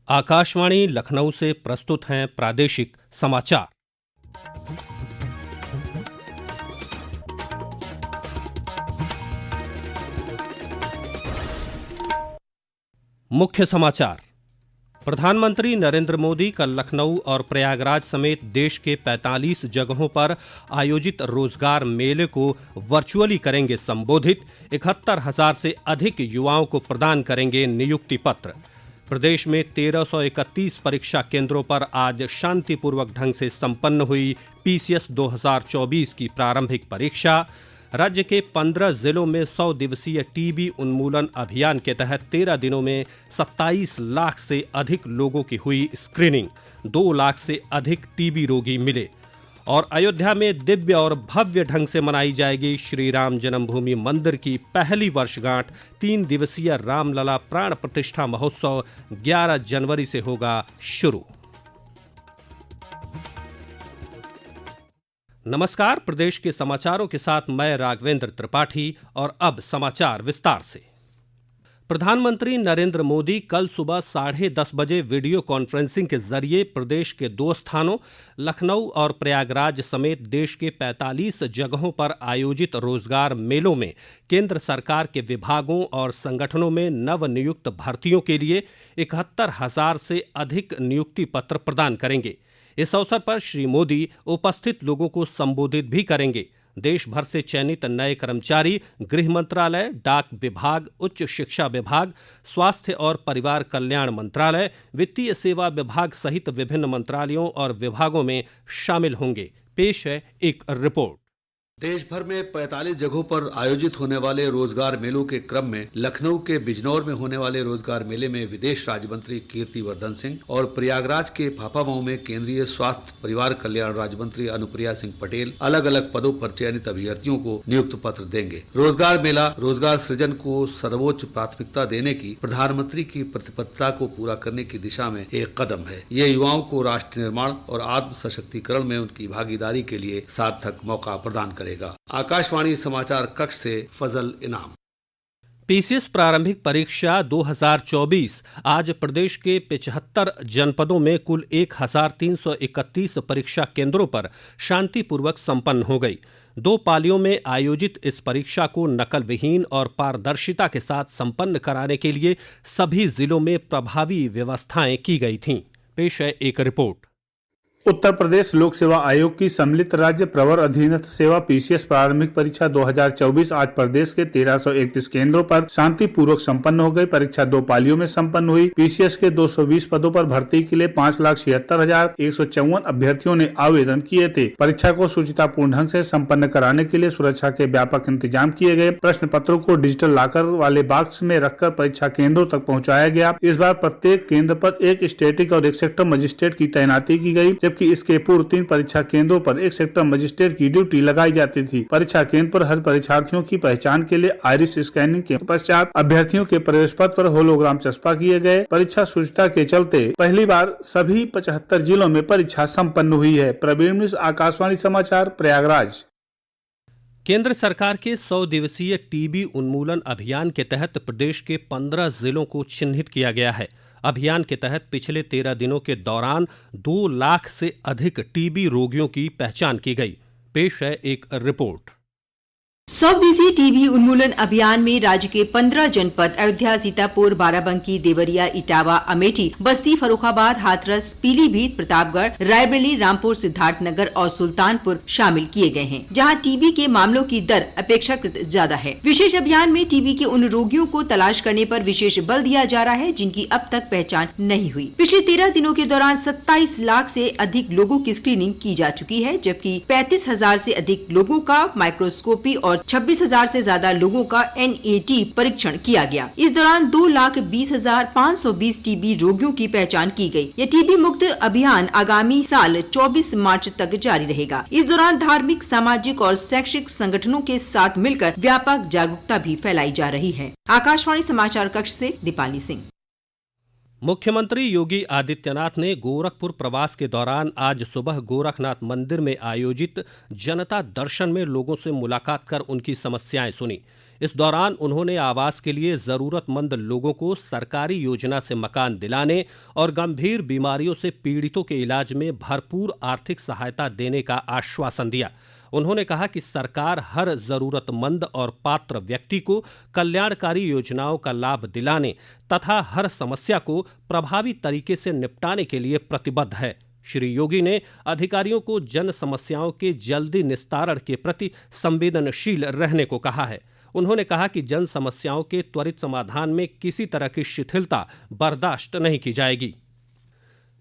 आकाशवाणी लखनऊ से प्रस्तुत हैं प्रादेशिक समाचार। मुख्य समाचार। प्रधानमंत्री नरेंद्र मोदी कल लखनऊ और प्रयागराज समेत देश के 45 जगहों पर आयोजित रोजगार मेले को वर्चुअली करेंगे संबोधित। 71,000 से अधिक युवाओं को प्रदान करेंगे नियुक्ति पत्र। प्रदेश में 1331 परीक्षा केंद्रों पर आज शांतिपूर्वक ढंग से संपन्न हुई पीसीएस 2024 की प्रारंभिक परीक्षा। राज्य के 15 जिलों में 100 दिवसीय टीबी उन्मूलन अभियान के तहत 13 दिनों में 27 लाख से अधिक लोगों की हुई स्क्रीनिंग। 2 लाख से अधिक टीबी रोगी मिले। और अयोध्या में दिव्य और भव्य ढंग से मनाई जाएगी श्री राम जन्मभूमि मंदिर की पहली वर्षगांठ। 3 दिवसीय रामलला प्राण प्रतिष्ठा महोत्सव 11 जनवरी से होगा शुरू। नमस्कार, प्रदेश के समाचारों के साथ मैं राघवेंद्र त्रिपाठी। और अब समाचार विस्तार से। प्रधानमंत्री नरेंद्र मोदी कल सुबह 10:30 बजे वीडियो कॉन्फ्रेंसिंग के जरिए प्रदेश के 2 स्थानों लखनऊ और प्रयागराज समेत देश के 45 जगहों पर आयोजित रोजगार मेलों में केंद्र सरकार के विभागों और संगठनों में नवनियुक्त भर्तियों के लिए 71,000 से अधिक नियुक्ति पत्र प्रदान करेंगे। इस अवसर पर श्री मोदी उपस्थित लोगों को संबोधित भी करेंगे। देश भर से चयनित नए कर्मचारी गृह मंत्रालय, डाक विभाग, उच्च शिक्षा विभाग, स्वास्थ्य और परिवार कल्याण मंत्रालय, वित्तीय सेवा विभाग सहित विभिन्न मंत्रालयों और विभागों में शामिल होंगे। पेश है एक रिपोर्ट। देश भर में 45 जगहों पर आयोजित होने वाले रोजगार मेलों के क्रम में लखनऊ के बिजनौर में होने वाले रोजगार मेले में विदेश राज्य मंत्री कीर्तिवर्धन सिंह और प्रयागराज के फाफामऊ में केंद्रीय स्वास्थ्य परिवार कल्याण राज्य मंत्री अनुप्रिया सिंह पटेल अलग अलग पदों पर चयनित अभ्यर्थियों को नियुक्ति पत्र देंगे। रोजगार मेला रोजगार सृजन को सर्वोच्च प्राथमिकता देने की प्रधानमंत्री की प्रतिबद्धता को पूरा करने की दिशा में एक कदम है। ये युवाओं को राष्ट्र निर्माण और आत्म सशक्तिकरण में उनकी भागीदारी के लिए सार्थक मौका प्रदान करेगा। आकाशवाणी समाचार कक्ष से फजल इनाम। पीसीएस प्रारंभिक परीक्षा 2024 आज प्रदेश के 75 जनपदों में कुल 1,331 परीक्षा केंद्रों पर शांतिपूर्वक संपन्न हो गई। 2 पालियों में आयोजित इस परीक्षा को नकल विहीन और पारदर्शिता के साथ संपन्न कराने के लिए सभी जिलों में प्रभावी व्यवस्थाएं की गई थीं। पेश है एक रिपोर्ट। उत्तर प्रदेश लोक सेवा आयोग की सम्मिलित राज्य प्रवर अधीनस्थ सेवा पीसीएस प्रारंभिक परीक्षा 2024 आज प्रदेश के 1331 केंद्रों पर शांतिपूर्वक संपन्न हो गई। परीक्षा 2 पालियों में संपन्न हुई। पीसीएस के 220 पदों पर भर्ती के लिए 5,76,154 अभ्यर्थियों ने आवेदन किए थे। परीक्षा को सुचितापूर्ण ढंग से संपन्न कराने के लिए सुरक्षा के व्यापक इंतजाम किए गए। प्रश्न पत्रों को डिजिटल लॉकर वाले बॉक्स में रखकर परीक्षा केंद्रों तक पहुँचाया गया। इस बार प्रत्येक केंद्र पर एक स्टैटिक और एक सेक्टर मजिस्ट्रेट की तैनाती की गई, कि इसके पूर्व 3 परीक्षा केंद्रों पर एक सेक्टर मजिस्ट्रेट की ड्यूटी लगाई जाती थी। परीक्षा केंद्र पर हर परीक्षार्थियों की पहचान के लिए आइरिस स्कैनिंग के पश्चात अभ्यर्थियों के प्रवेश पत्र पर होलोग्राम चस्पा किए गए। परीक्षा शुचिता के चलते पहली बार सभी 75 जिलों में परीक्षा संपन्न हुई है। प्रवीण मिश्र, आकाशवाणी समाचार, प्रयागराज। केंद्र सरकार के 100 दिवसीय टीबी उन्मूलन अभियान के तहत प्रदेश के 15 जिलों को चिन्हित किया गया है। अभियान के तहत पिछले 13 दिनों के दौरान 2 लाख से अधिक टीबी रोगियों की पहचान की गई। पेश है एक रिपोर्ट। 100 दिवसीय टीबी उन्मूलन अभियान में राज्य के 15 जनपद अयोध्या, सीतापुर, बाराबंकी, देवरिया, इटावा, अमेठी, बस्ती, फर्रुखाबाद, हाथरस, पीलीभीत, प्रतापगढ़, रायबरेली, रामपुर, सिद्धार्थनगर और सुल्तानपुर शामिल किए गए हैं, जहां टीबी के मामलों की दर अपेक्षाकृत ज्यादा है। विशेष अभियान में टीबी के उन रोगियों को तलाश करने पर विशेष बल दिया जा रहा है जिनकी अब तक पहचान नहीं हुई। पिछले 13 दिनों के दौरान 27 लाख से अधिक लोगों की स्क्रीनिंग की जा चुकी है, जबकि 35,000 से अधिक लोगों का माइक्रोस्कोपी और 26,000 से ज्यादा लोगों का एनएटी परीक्षण किया गया। इस दौरान 2,20,520 टीबी रोगियों की पहचान की गई। यह टीबी मुक्त अभियान आगामी साल 24 मार्च तक जारी रहेगा। इस दौरान धार्मिक, सामाजिक और शैक्षिक संगठनों के साथ मिलकर व्यापक जागरूकता भी फैलाई जा रही है। आकाशवाणी समाचार कक्ष से दीपाली सिंह। मुख्यमंत्री योगी आदित्यनाथ ने गोरखपुर प्रवास के दौरान आज सुबह गोरखनाथ मंदिर में आयोजित जनता दर्शन में लोगों से मुलाकात कर उनकी समस्याएं सुनी। इस दौरान उन्होंने आवास के लिए जरूरतमंद लोगों को सरकारी योजना से मकान दिलाने और गंभीर बीमारियों से पीड़ितों के इलाज में भरपूर आर्थिक सहायता देने का आश्वासन दिया। उन्होंने कहा कि सरकार हर जरूरतमंद और पात्र व्यक्ति को कल्याणकारी योजनाओं का लाभ दिलाने तथा हर समस्या को प्रभावी तरीके से निपटाने के लिए प्रतिबद्ध है। श्री योगी ने अधिकारियों को जन समस्याओं के जल्दी निस्तारण के प्रति संवेदनशील रहने को कहा है। उन्होंने कहा कि जन समस्याओं के त्वरित समाधान में किसी तरह की शिथिलता बर्दाश्त नहीं की जाएगी।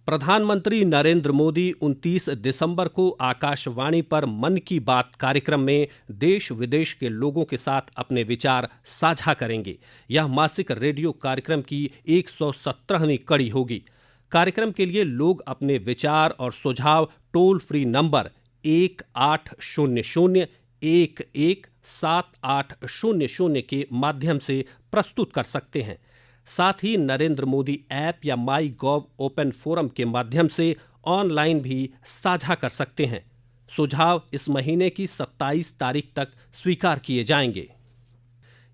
प्रधानमंत्री नरेंद्र मोदी 29 दिसंबर को आकाशवाणी पर मन की बात कार्यक्रम में देश विदेश के लोगों के साथ अपने विचार साझा करेंगे। यह मासिक रेडियो कार्यक्रम की 117वीं कड़ी होगी। कार्यक्रम के लिए लोग अपने विचार और सुझाव टोल फ्री नंबर 1800-117800 के माध्यम से प्रस्तुत कर सकते हैं। साथ ही नरेंद्र मोदी ऐप या माई गॉव ओपन फोरम के माध्यम से ऑनलाइन भी साझा कर सकते हैं। सुझाव इस महीने की 27 तारीख तक स्वीकार किए जाएंगे।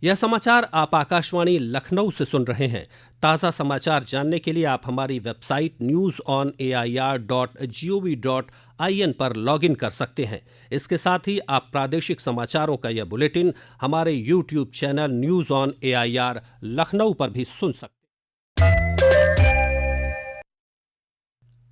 यह समाचार आप आकाशवाणी लखनऊ से सुन रहे हैं। ताज़ा समाचार जानने के लिए आप हमारी वेबसाइट newsonair.gov.in पर लॉगिन कर सकते हैं। इसके साथ ही आप प्रादेशिक समाचारों का यह बुलेटिन हमारे YouTube channel news on AIR Lucknow पर भी सुन सकते हैं।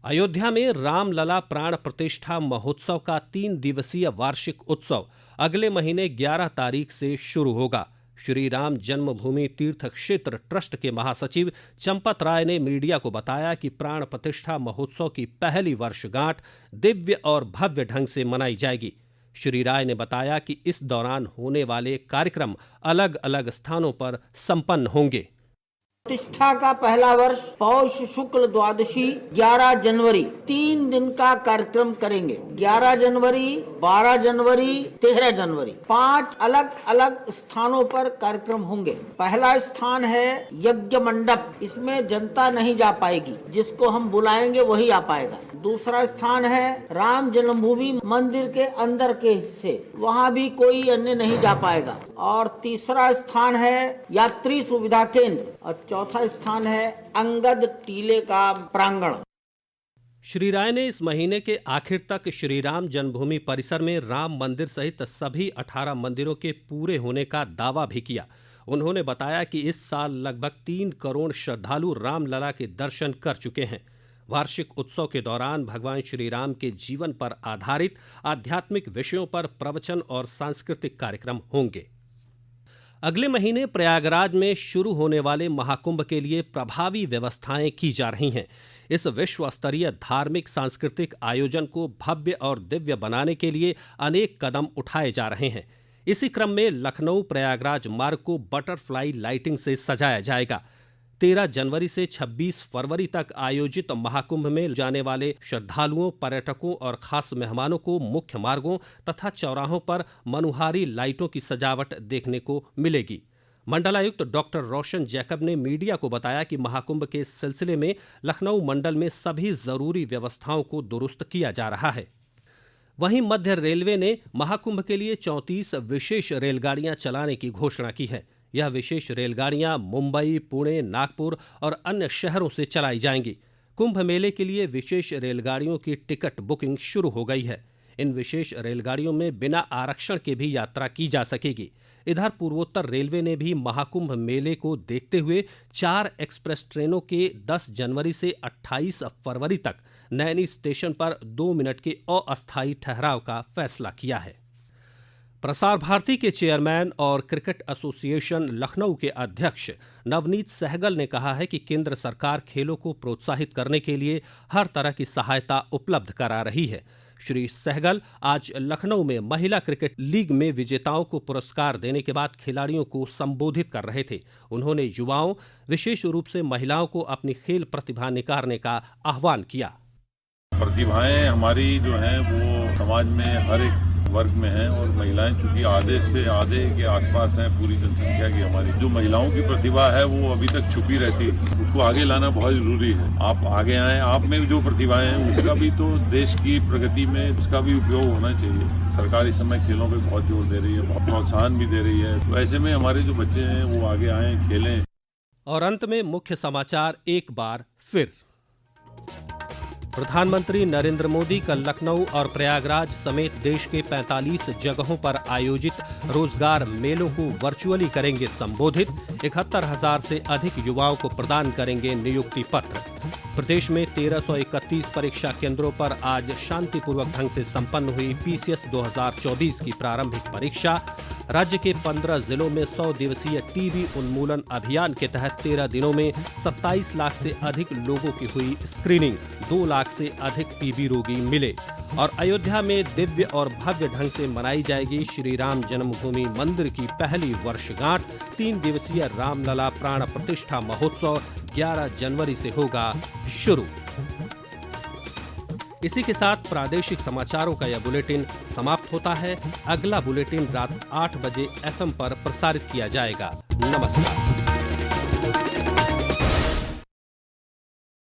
अयोध्या में रामलला प्राण प्रतिष्ठा महोत्सव का 3 दिवसीय वार्षिक उत्सव अगले महीने 11 तारीख से शुरू होगा। श्री राम जन्मभूमि तीर्थ क्षेत्र ट्रस्ट के महासचिव चंपत राय ने मीडिया को बताया कि प्राण प्रतिष्ठा महोत्सव की पहली वर्षगांठ दिव्य और भव्य ढंग से मनाई जाएगी। श्री राय ने बताया कि इस दौरान होने वाले कार्यक्रम अलग अलग स्थानों पर संपन्न होंगे। प्रतिष्ठा का पहला वर्ष पौष शुक्ल द्वादशी 11 जनवरी 3 दिन का कार्यक्रम करेंगे। 11 जनवरी, 12 जनवरी, 13 जनवरी 5 अलग अलग स्थानों पर कार्यक्रम होंगे। पहला स्थान है यज्ञ मंडप, इसमें जनता नहीं जा पाएगी, जिसको हम बुलाएंगे वही आ पाएगा। दूसरा स्थान है राम जन्मभूमि मंदिर के अंदर के हिस्से, वहाँ भी कोई अन्य नहीं जा पाएगा। और तीसरा स्थान है यात्री सुविधा केंद्र और चौथा स्थान है अंगद टीले का प्रांगण। श्री राय ने इस महीने के आखिर तक श्री राम जन्मभूमि परिसर में राम मंदिर सहित सभी 18 मंदिरों के पूरे होने का दावा भी किया। उन्होंने बताया कि इस साल लगभग 3 करोड़ श्रद्धालु रामलला के दर्शन कर चुके हैं। वार्षिक उत्सव के दौरान भगवान श्री राम के जीवन पर आधारित आध्यात्मिक विषयों पर प्रवचन और सांस्कृतिक कार्यक्रम होंगे। अगले महीने प्रयागराज में शुरू होने वाले महाकुंभ के लिए प्रभावी व्यवस्थाएं की जा रही हैं। इस विश्व स्तरीय धार्मिक सांस्कृतिक आयोजन को भव्य और दिव्य बनाने के लिए अनेक कदम उठाए जा रहे हैं। इसी क्रम में लखनऊ प्रयागराज मार्ग को बटरफ्लाई लाइटिंग से सजाया जाएगा। 13 जनवरी से 26 फरवरी तक आयोजित महाकुंभ में जाने वाले श्रद्धालुओं, पर्यटकों और खास मेहमानों को मुख्य मार्गों तथा चौराहों पर मनुहारी लाइटों की सजावट देखने को मिलेगी। मंडलायुक्त डॉक्टर रोशन जैकब ने मीडिया को बताया कि महाकुंभ के सिलसिले में लखनऊ मंडल में सभी जरूरी व्यवस्थाओं को दुरुस्त किया जा रहा है। वहीं मध्य रेलवे ने महाकुंभ के लिए 34 विशेष रेलगाड़ियां चलाने की घोषणा की है। यह विशेष रेलगाड़ियां मुंबई, पुणे, नागपुर और अन्य शहरों से चलाई जाएंगी। कुंभ मेले के लिए विशेष रेलगाड़ियों की टिकट बुकिंग शुरू हो गई है। इन विशेष रेलगाड़ियों में बिना आरक्षण के भी यात्रा की जा सकेगी। इधर पूर्वोत्तर रेलवे ने भी महाकुंभ मेले को देखते हुए 4 एक्सप्रेस ट्रेनों के 10 जनवरी से 28 फरवरी तक नैनी स्टेशन पर 2 मिनट के अस्थायी ठहराव का फैसला किया है। प्रसार भारती के चेयरमैन और क्रिकेट एसोसिएशन लखनऊ के अध्यक्ष नवनीत सहगल ने कहा है कि केंद्र सरकार खेलों को प्रोत्साहित करने के लिए हर तरह की सहायता उपलब्ध करा रही है। श्री सहगल आज लखनऊ में महिला क्रिकेट लीग में विजेताओं को पुरस्कार देने के बाद खिलाड़ियों को संबोधित कर रहे थे। उन्होंने युवाओं, विशेष रूप से महिलाओं को अपनी खेल प्रतिभा निखारने का आह्वान किया। प्रतिभाएं हमारी जो हैं वो समाज में हर एक वर्ग में हैं और महिलाएं चूंकि आधे से आधे के आसपास हैं पूरी जनसंख्या की हमारी। जो महिलाओं की प्रतिभा है वो अभी तक छुपी रहती है, उसको आगे लाना बहुत जरूरी है। आप आगे आए, आप में जो प्रतिभाएं हैं उसका भी तो देश की प्रगति में उसका भी उपयोग होना चाहिए। सरकार इस समय खेलों पे बहुत जोर दे रही है, बहुत प्रोत्साहन भी दे रही है। तो ऐसे में हमारे जो बच्चे हैं वो आगे आए, खेलें। और अंत में मुख्य समाचार एक बार फिर। प्रधानमंत्री नरेंद्र मोदी कल लखनऊ और प्रयागराज समेत देश के 45 जगहों पर आयोजित रोजगार मेलों को वर्चुअली करेंगे संबोधित। 71,000 से अधिक युवाओं को प्रदान करेंगे नियुक्ति पत्र। प्रदेश में 1331 परीक्षा केंद्रों पर आज शांतिपूर्वक ढंग से संपन्न हुई पीसीएस 2024 की प्रारंभिक परीक्षा। राज्य के 15 जिलों में 100 दिवसीय टीबी उन्मूलन अभियान के तहत 13 दिनों में 27 लाख से अधिक लोगों की हुई स्क्रीनिंग। 2 लाख से अधिक टीबी रोगी मिले। और अयोध्या में दिव्य और भव्य ढंग से मनाई जाएगी श्री राम जन्मभूमि मंदिर की पहली वर्षगांठ। 3 दिवसीय रामलला प्राण प्रतिष्ठा महोत्सव 11 जनवरी से होगा शुरू। इसी के साथ प्रादेशिक समाचारों का यह बुलेटिन समाप्त होता है। अगला बुलेटिन रात 8 बजे FM पर प्रसारित किया जाएगा। नमस्कार।